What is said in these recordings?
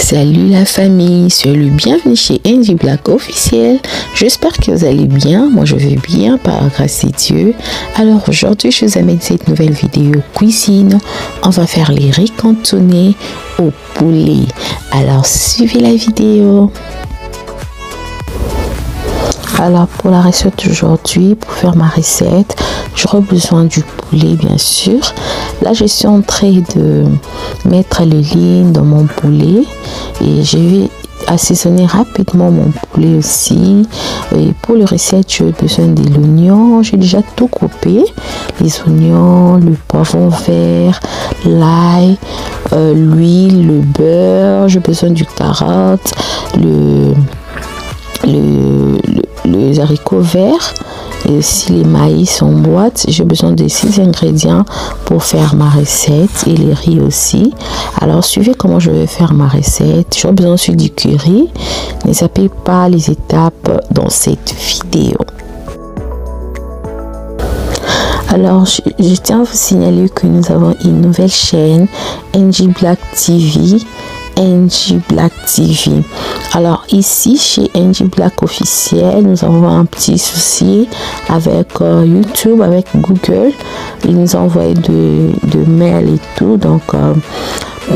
Salut la famille, soyez le bienvenu chez NJ Black officiel. J'espère que vous allez bien, moi je vais bien par grâce à Dieu. Alors aujourd'hui je vous amène cette nouvelle vidéo cuisine. On va faire les riz cantonnés au poulet. Alors suivez la vidéo. Alors pour la recette d'aujourd'hui, pour faire ma recette, j'aurai besoin du poulet bien sûr. Là je suis en train de mettre les lignes dans mon poulet et je vais assaisonner rapidement mon poulet aussi. Et pour la recette, j'ai besoin de l'oignon. J'ai déjà tout coupé, les oignons, le poivron vert, l'ail, l'huile, le beurre. J'ai besoin du carotte, les haricots verts et aussi les maïs en boîte. J'ai besoin de 6 ingrédients pour faire ma recette et les riz aussi. Alors suivez comment je vais faire ma recette. J'ai besoin aussi du curry. Ne zappez pas les étapes dans cette vidéo. Alors je tiens à vous signaler que nous avons une nouvelle chaîne, NJ Black TV. NJ Black TV. Alors ici chez NJ Black officiel, nous avons un petit souci avec YouTube, avec Google. Ils nous envoient de mails et tout. Donc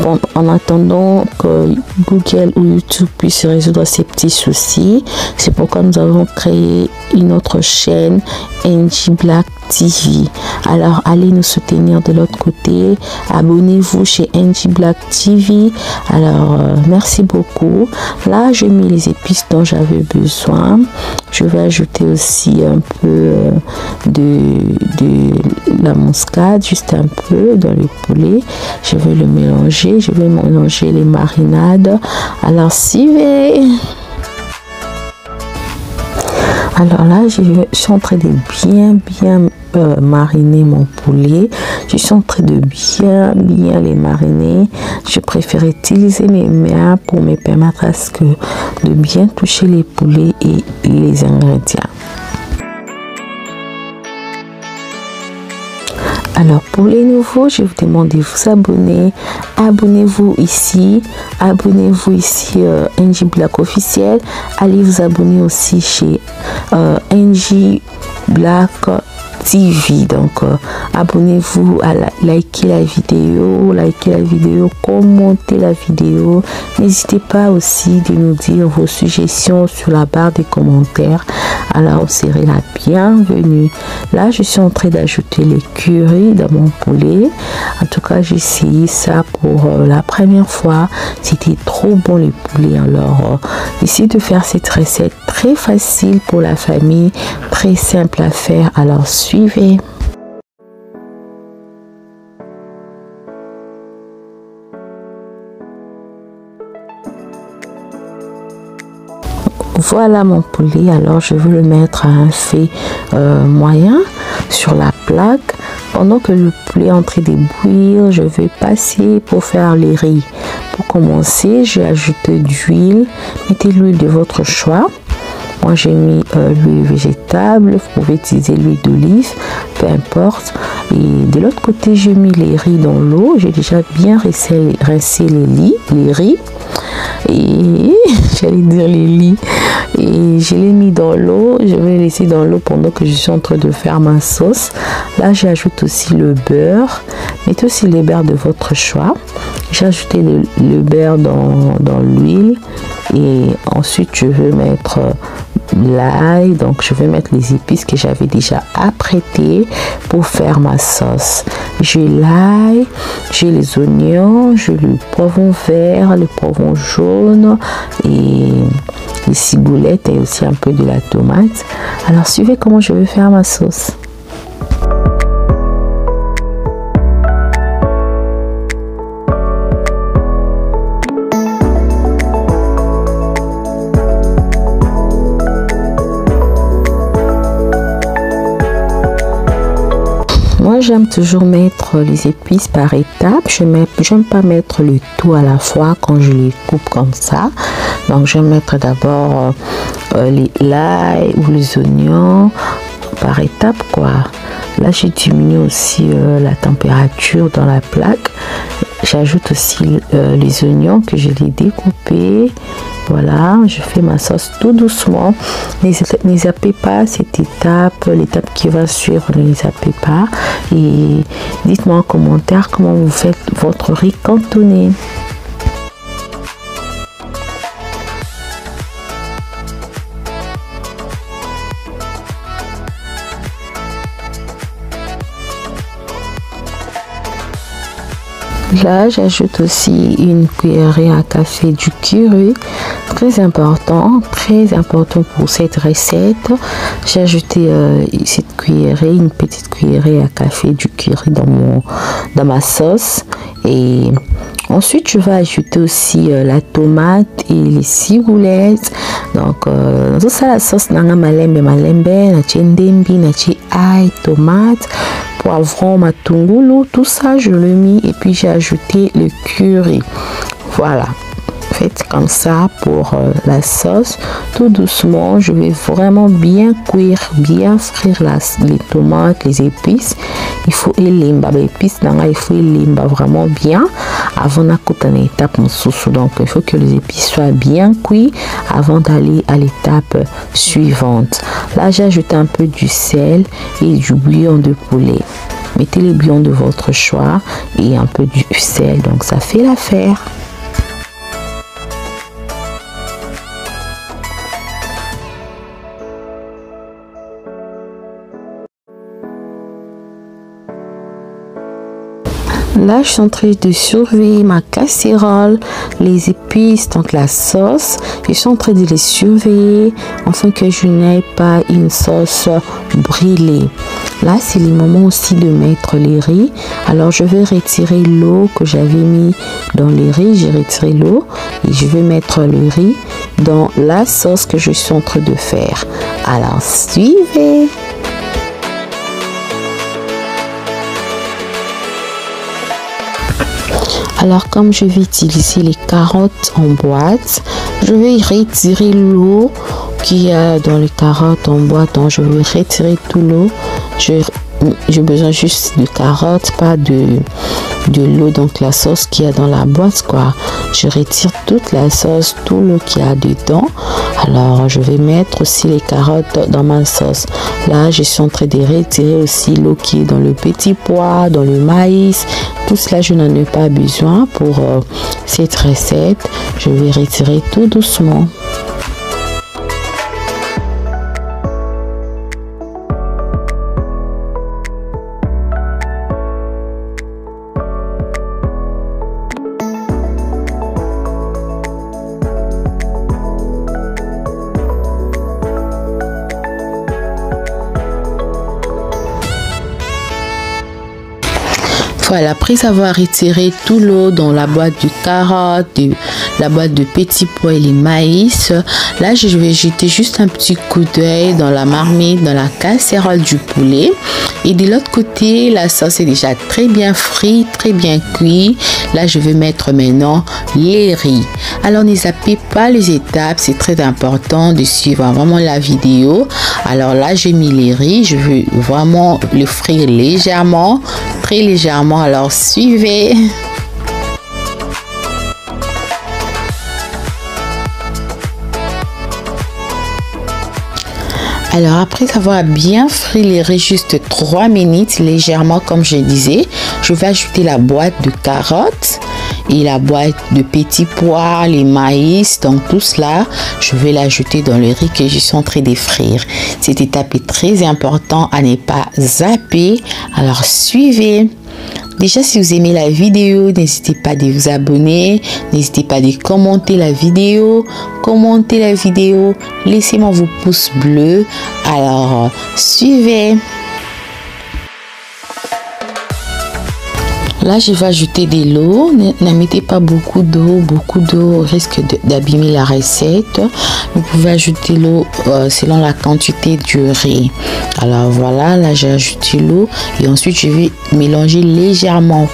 bon, en attendant que Google ou YouTube puisse résoudre ces petits soucis, c'est pourquoi nous avons créé une autre chaîne, NJ Black TV. Alors allez nous soutenir de l'autre côté, abonnez-vous chez NJ Black TV. Alors merci beaucoup. Là j'ai mis les épices dont j'avais besoin. Je vais ajouter aussi un peu de la muscade, juste un peu dans le poulet. Je vais le mélanger, je vais mélanger les marinades. Alors suivez. Alors là, je suis en train de bien mariner mon poulet. Je suis en train de bien les mariner. Je préfère utiliser mes mains pour me permettre à ce que de bien toucher les poulets et les ingrédients. Alors pour les nouveaux, je vous demande de vous abonner. Abonnez-vous ici NJ Black officiel. Allez vous abonner aussi chez NJ Black TV. Donc abonnez-vous, à liker la vidéo, commentez la vidéo. N'hésitez pas aussi de nous dire vos suggestions sur la barre des commentaires. Alors vous serez la bienvenue. Là je suis en train d'ajouter les curry dans mon poulet. En tout cas j'ai essayé ça pour la première fois. C'était trop bon les poulets. Alors essayez de faire cette recette très facile pour la famille, très simple à faire. Alors suivez. Voilà mon poulet. Alors je vais le mettre à un feu moyen sur la plaque. Pendant que le poulet est en train de bouillir, je vais passer pour faire les riz. Pour commencer, j'ai ajouté d'huile. Mettez l'huile de votre choix. Moi j'ai mis l'huile végétable, vous pouvez utiliser l'huile d'olive, peu importe. Et de l'autre côté j'ai mis les riz dans l'eau. J'ai déjà bien rincé les riz. Et j'allais dire les lits. Et je l'ai mis dans l'eau. Je vais laisser dans l'eau pendant que je suis en train de faire ma sauce. Là j'ajoute aussi le beurre. Mettez aussi le beurre de votre choix. J'ai ajouté le beurre dans l'huile. Et ensuite je vais mettre l'ail. Donc je vais mettre les épices que j'avais déjà apprêtées pour faire ma sauce. J'ai l'ail, j'ai les oignons, j'ai le poivron vert, le poivron jaune et les ciboulettes et aussi un peu de la tomate. Alors suivez comment je vais faire ma sauce. Moi j'aime toujours mettre les épices par étapes. Je n'aime pas mettre le tout à la fois quand je les coupe comme ça. Donc je vais mettre d'abord l'ail ou les oignons par étapes quoi. Là j'ai diminué aussi la température dans la plaque j'ajoute aussi les oignons que je l'ai découpés. Voilà, je fais ma sauce tout doucement. Ne zappez pas cette étape, l'étape qui va suivre, ne zappez pas. Et dites-moi en commentaire comment vous faites votre riz cantonais. Là, j'ajoute aussi une cuillerée à café du curry, très important pour cette recette. J'ai ajouté cette cuillerée, une petite cuillerée à café du curry dans ma sauce. Et ensuite, je vais ajouter aussi la tomate et les ciboulettes. Donc, dans tout ça, la sauce n'a malembe, na ndembi, na ail, tomate, poivron, matungulu, tout ça je le mis et puis j'ai ajouté le curry. Voilà, faites comme ça pour la sauce, tout doucement. Je vais vraiment bien cuire, bien frire les tomates, les épices. Il faut élimba les épices, il faut élimba vraiment bien avant d'écouter l'étape sous. Donc il faut que les épices soient bien cuits avant d'aller à l'étape suivante. Là j'ai ajouté un peu du sel et du bouillon de poulet. Mettez le bouillon de votre choix et un peu du sel, donc ça fait l'affaire. Là, je suis en train de surveiller ma casserole, les épices, donc la sauce. Je suis en train de les surveiller afin que je n'aie pas une sauce brûlée. Là, c'est le moment aussi de mettre les riz. Alors, je vais retirer l'eau que j'avais mis dans les riz. J'ai retiré l'eau et je vais mettre le riz dans la sauce que je suis en train de faire. Alors, suivez! Alors comme je vais utiliser les carottes en boîte, je vais retirer l'eau qu'il y a dans les carottes en boîte. Donc je vais retirer tout l'eau. J'ai besoin juste de carottes, pas de l'eau, donc la sauce qu'il y a dans la boîte quoi. Je retire toute la sauce, tout l'eau qu'il y a dedans. Alors je vais mettre aussi les carottes dans ma sauce. Là je suis en train de retirer aussi l'eau qui est dans le petit pois, dans le maïs. Tout cela je n'en ai pas besoin pour cette recette. Je vais retirer tout doucement. Voilà, après avoir retiré tout l'eau dans la boîte de carottes, la boîte de petits pois et les maïs, là je vais jeter juste un petit coup d'œil dans la marmite, dans la casserole du poulet. Et de l'autre côté, la sauce est déjà très bien frite, très bien cuite. Là je vais mettre maintenant les riz. Alors ne zappez pas les étapes, c'est très important de suivre vraiment la vidéo. Alors là j'ai mis les riz, je veux vraiment le frire légèrement, très légèrement. Alors suivez. Alors après avoir bien frit les riz juste 3 minutes légèrement comme je disais, je vais ajouter la boîte de carottes et la boîte de petits pois, les maïs, donc tout cela, je vais l'ajouter dans le riz que je suis en train de frire. Cette étape est très importante à ne pas zapper. Alors suivez. Déjà, si vous aimez la vidéo, n'hésitez pas à vous abonner, n'hésitez pas à commenter la vidéo, laissez-moi vos pouces bleus. Alors, suivez. Là, je vais ajouter de l'eau. Ne mettez pas beaucoup d'eau risque d'abîmer la recette. Vous pouvez ajouter l'eau selon la quantité du riz. Alors voilà, là j'ai ajouté l'eau et ensuite je vais mélanger légèrement,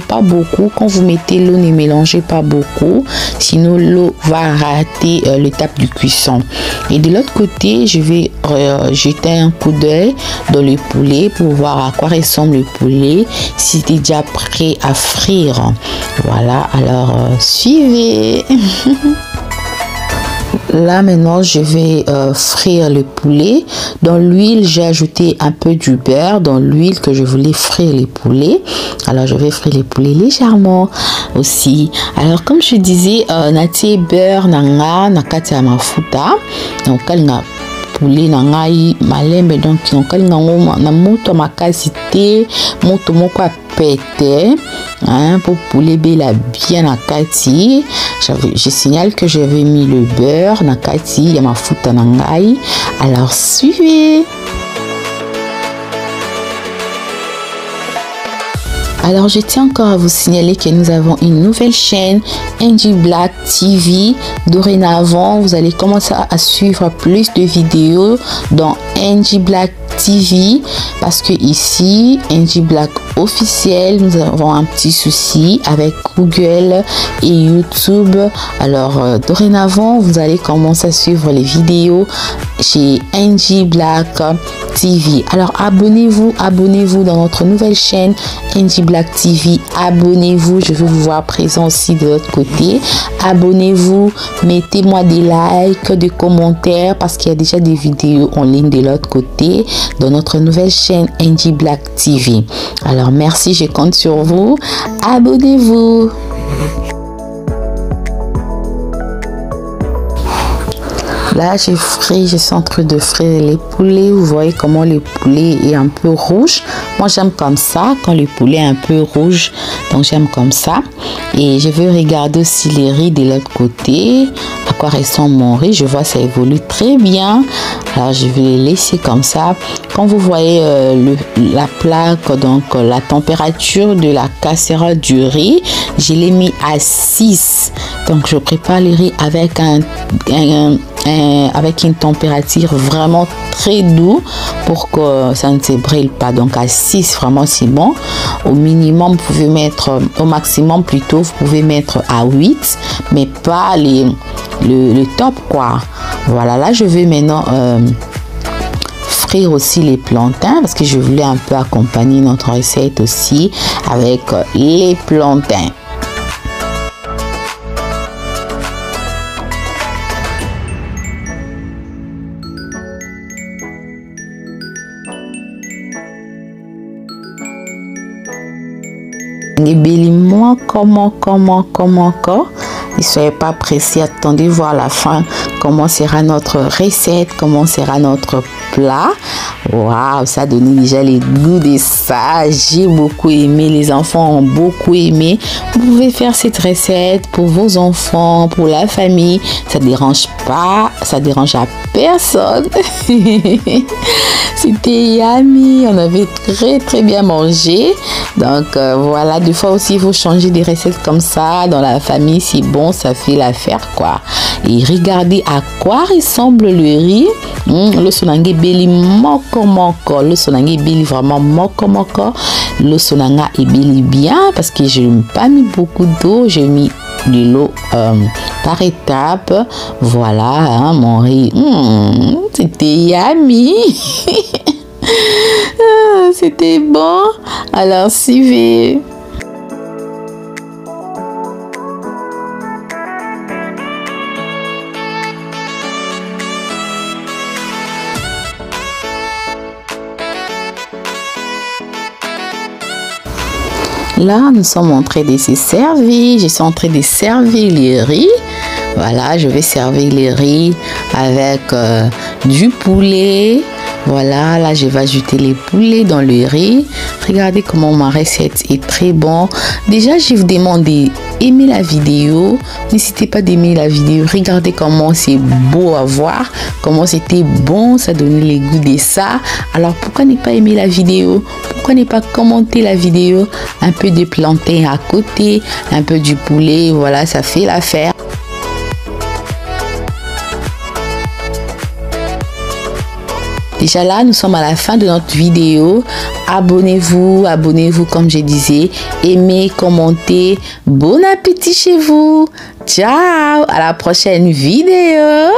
pas beaucoup. Quand vous mettez l'eau, ne mélangez pas beaucoup, sinon l'eau va rater l'étape de cuisson. Et de l'autre côté, je vais jeter un coup d'œil dans le poulet pour voir à quoi ressemble le poulet. Si c'est déjà prêt à frire. Voilà, alors suivez. Là maintenant je vais frire le poulet. Dans l'huile, j'ai ajouté un peu du beurre dans l'huile que je voulais frire les poulets. Alors je vais frire les poulets légèrement aussi. Alors comme je disais, natie beurre nanga nakati ya mafuta. Donc kalinga poulet nangai malembe, donc kalinga ngoma na moto makasi te, moto moko pété, hein, pour poulet bela bien nakati. Je signale que j'avais mis le beurre nakati ya mafuta nangai. Alors suivez. Alors je tiens encore à vous signaler que nous avons une nouvelle chaîne, NG Black TV. Dorénavant, vous allez commencer à suivre plus de vidéos dans NG Black TV, parce que ici, NG Black officiel, nous avons un petit souci avec Google et YouTube. Alors dorénavant, vous allez commencer à suivre les vidéos chez NG Black TV. Alors abonnez-vous dans notre nouvelle chaîne NG Black TV. Abonnez-vous, je veux vous voir présent aussi de l'autre côté. Abonnez-vous, mettez-moi des likes, des commentaires, parce qu'il y a déjà des vidéos en ligne de l'autre côté dans notre nouvelle chaîne NG Black TV. Alors merci, je compte sur vous. Abonnez-vous. Là, je suis en train de frire les poulets. Vous voyez comment le poulet est un peu rouge. Moi, j'aime comme ça, quand le poulet est un peu rouge. Donc, j'aime comme ça. Et je vais regarder aussi les riz de l'autre côté. À quoi ressemble mon riz. Je vois ça évolue très bien. Alors, je vais les laisser comme ça. Quand vous voyez la plaque, donc la température de la casserole du riz, je l'ai mis à 6. Donc, je prépare le riz avec avec une température vraiment très douce pour que ça ne se brûle pas. Donc à 6, vraiment c'est bon. Au minimum, vous pouvez mettre, au maximum plutôt, vous pouvez mettre à 8, mais pas le top quoi. Voilà, là je vais maintenant frire aussi les plantains, parce que je voulais un peu accompagner notre recette aussi avec les plantains. Comment ne soyez pas pressés, attendez voir la fin comment sera notre recette, comment sera notre plat. Waouh, ça donne déjà les goûts de ça. J'ai beaucoup aimé, les enfants ont beaucoup aimé. Vous pouvez faire cette recette pour vos enfants, pour la famille, ça dérange pas, ça dérange à personne. C'était yummy, on avait très bien mangé. Donc voilà, des fois aussi il faut changer des recettes comme ça dans la famille, c'est bon, ça fait l'affaire quoi. Et regardez à quoi ressemble le riz. Le sonangé beli moko, le sonangé beli vraiment moko, le sonanga est beli bien, parce que je n'ai pas mis beaucoup d'eau, j'ai mis de l'eau par étape. Voilà, hein, mon riz, c'était yummy. C'était bon. Alors suivez. Là, nous sommes en train de se servir. Je suis en train de servir les riz. Voilà, je vais servir les riz avec du poulet. Voilà, là, je vais ajouter les poulets dans le riz. Regardez comment ma recette est très bonne. Déjà, je vous demande d'aimer la vidéo. N'hésitez pas d'aimer la vidéo. Regardez comment c'est beau à voir. Comment c'était bon. Ça donne les goûts de ça. Alors, pourquoi ne pas aimer la vidéo? Pourquoi ne pas commenter la vidéo? Un peu de plantain à côté. Un peu du poulet. Voilà, ça fait l'affaire. Déjà là, nous sommes à la fin de notre vidéo. Abonnez-vous comme je disais. Aimez, commentez. Bon appétit chez vous. Ciao, à la prochaine vidéo.